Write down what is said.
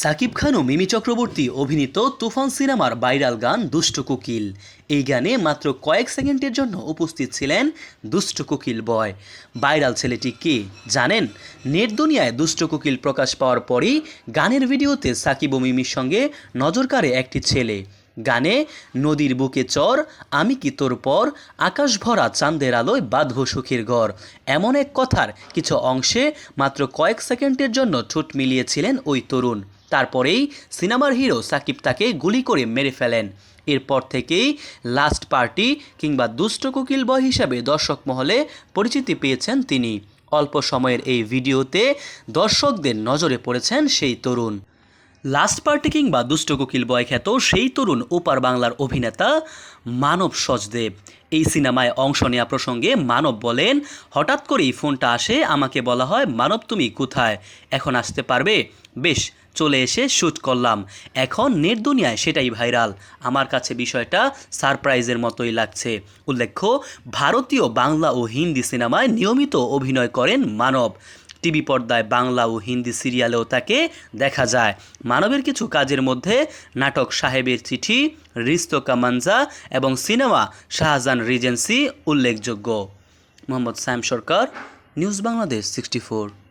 সাকিব খান ও মিমি চক্রবর্তী অভিনীত তুফান সিনেমার ভাইরাল গান দুষ্ট কোকিল। এই গানে মাত্র কয়েক সেকেন্ডের জন্য উপস্থিত ছিলেন দুষ্ট কোকিল বয়। ভাইরাল ছেলেটি কে জানেন? নেট দুনিয়ায় দুষ্ট কোকিল প্রকাশ পাওয়ার পরই গানের ভিডিওতে সাকিব ও মিমির সঙ্গে নজর কাড়ে একটি ছেলে। গানে নদীর বুকে চর, আমি কি তোর পর, আকাশ ভরা চাঁদের আলোয় বাঁধব সুখের ঘর, এমন এক কথার কিছু অংশে মাত্র কয়েক সেকেন্ডের জন্য ঠোঁট মিলিয়েছিলেন ওই তরুণ। তারপরেই সিনেমার হিরো সাকিব তাকে গুলি করে মেরে ফেলেন। এরপর থেকেই লাস্ট পার্টি কিংবা দুষ্ট কোকিল বয় হিসাবে দর্শক মহলে পরিচিতি পেয়েছেন তিনি। অল্প সময়ের এই ভিডিওতে দর্শকদের নজরে পড়েছেন সেই তরুণ। লাস্ট পার্টি কিংবা দুষ্ট কোকিল বয় খ্যাত সেই তরুণ ওপার বাংলার অভিনেতা মানব সচদেব। এই সিনেমায় অংশ নেওয়া প্রসঙ্গে মানব বলেন, হঠাৎ করেই ফোনটা আসে, আমাকে বলা হয় মানব তুমি কোথায়, এখন আসতে পারবে? বেশ, চলে এসে শ্যুট করলাম। এখন নেট দুনিয়ায় সেটাই ভাইরাল। আমার কাছে বিষয়টা সারপ্রাইজের মতোই লাগছে। উল্লেখ্য, ভারতীয় বাংলা ও হিন্দি সিনেমায় নিয়মিত অভিনয় করেন মানব। টিভি পর্দায় বাংলা ও হিন্দি সিরিয়ালেও তাকে দেখা যায়। মানবের কিছু কাজের মধ্যে নাটক সাহেবের চিঠি, রিশতো কা মানজা এবং সিনেমা শাহজাহান রিজেন্সি উল্লেখযোগ্য। মোহাম্মদ সায়েম সরকার, নিউজ বাংলাদেশ 64।